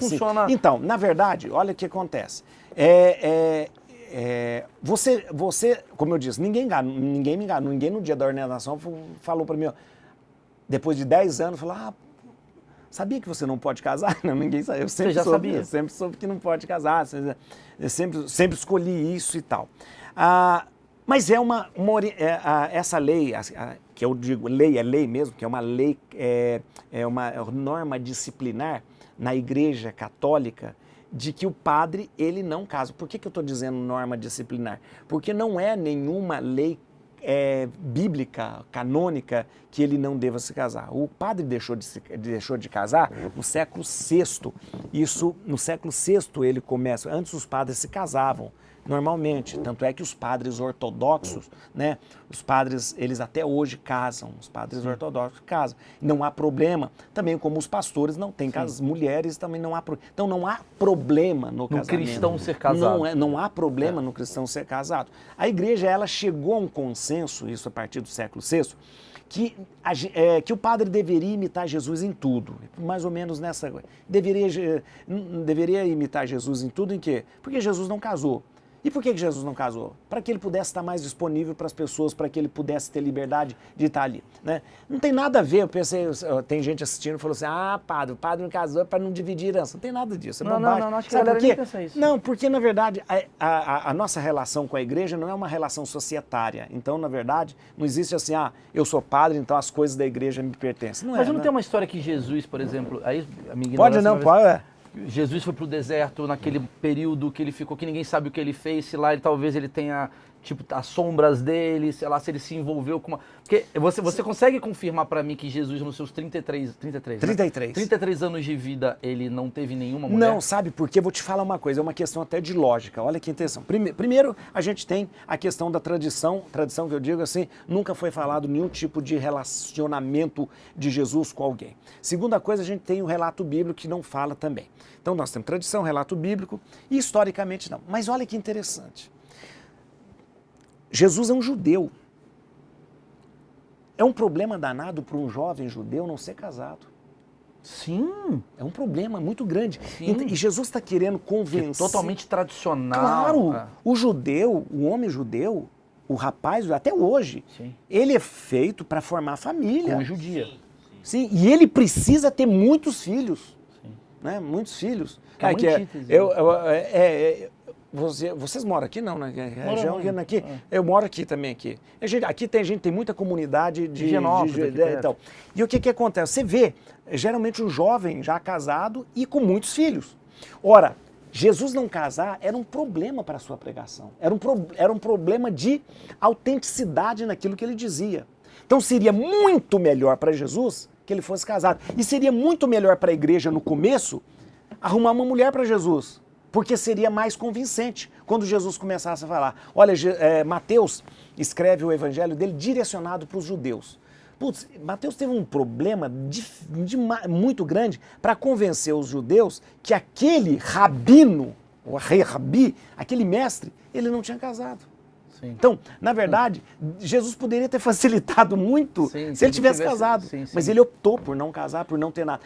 funciona... Então, na verdade, olha o que acontece. Você, como eu disse, ninguém me enganou, ninguém no dia da ordenação falou para mim, ó, depois de 10 anos, falou, sabia que você não pode casar? Não, ninguém sabia. Você já sabia? Eu sempre soube que não pode casar, eu sempre escolhi isso e tal. Mas essa lei, que eu digo, lei é lei mesmo, que é uma lei, é uma norma disciplinar na Igreja Católica, de que o padre, ele não casa. Por que eu estou dizendo norma disciplinar? Porque não é nenhuma lei bíblica, canônica, que ele não deva se casar. O padre deixou de casar no século VI. Isso, no século VI ele começa, antes os padres se casavam, normalmente, tanto é que os padres ortodoxos, né, os padres, eles até hoje casam, os padres ortodoxos casam, não há problema, também como os pastores não têm casas, mulheres também não há problema, então não há problema no casamento. No cristão ser casado. Não há problema no cristão ser casado. A igreja, ela chegou a um consenso, isso a partir do século VI, que o padre deveria imitar Jesus em tudo, mais ou menos nessa coisa. Deveria imitar Jesus em tudo em quê? Porque Jesus não casou. E por que Jesus não casou? Para que ele pudesse estar mais disponível para as pessoas, para que ele pudesse ter liberdade de estar ali, né? Não tem nada a ver, eu pensei, tem gente assistindo e falou assim, padre, o padre não casou para não dividir herança. Não tem nada disso, é bobagem. Não, acho que Sabe a galera por quê? nem pensa isso. Não, porque na verdade a nossa relação com a igreja não é uma relação societária. Então, na verdade, não existe assim, eu sou padre, então as coisas da igreja me pertencem. Mas não tem uma história que Jesus, por exemplo, aí a minha pode não, pode. Jesus foi pro deserto naquele período que ele ficou, que ninguém sabe o que ele fez, se lá talvez ele tenha, tipo, as sombras dele, sei lá, se ele se envolveu com uma... Porque você consegue confirmar pra mim que Jesus nos seus 33 anos de vida, ele não teve nenhuma mulher? Não, sabe por quê? Vou te falar uma coisa, é uma questão até de lógica, olha que intenção. Primeiro, a gente tem a questão da tradição que eu digo assim, nunca foi falado nenhum tipo de relacionamento de Jesus com alguém. Segunda coisa, a gente tem o relato bíblico que não fala também. Então nós temos tradição, relato bíblico e historicamente não. Mas olha que interessante. Jesus é um judeu. É um problema danado para um jovem judeu não ser casado. Sim. É um problema muito grande. Sim. E Jesus está querendo convencer... Totalmente tradicional. Claro, o judeu, o homem judeu, o rapaz, até hoje, sim, ele é feito para formar família. Como judia. Sim, e ele precisa ter muitos filhos. Sim. Né? Muitos filhos. Vocês moram aqui não, né? Aqui, eu moro aqui também. Aqui tem muita comunidade de Genópolis. Então. E o que acontece? Você vê, geralmente um jovem já casado e com muitos filhos. Ora, Jesus não casar era um problema para a sua pregação. Era um problema de autenticidade naquilo que ele dizia. Então seria muito melhor para Jesus que ele fosse casado. E seria muito melhor para a igreja no começo arrumar uma mulher para Jesus. Porque seria mais convincente quando Jesus começasse a falar. Olha, Mateus escreve o evangelho dele direcionado para os judeus. Putz, Mateus teve um problema muito grande para convencer os judeus que aquele rabino, o rabi, aquele mestre, ele não tinha casado. Sim. Então, na verdade, Jesus poderia ter facilitado muito se ele tivesse casado. Sim. Mas ele optou por não casar, por não ter nada.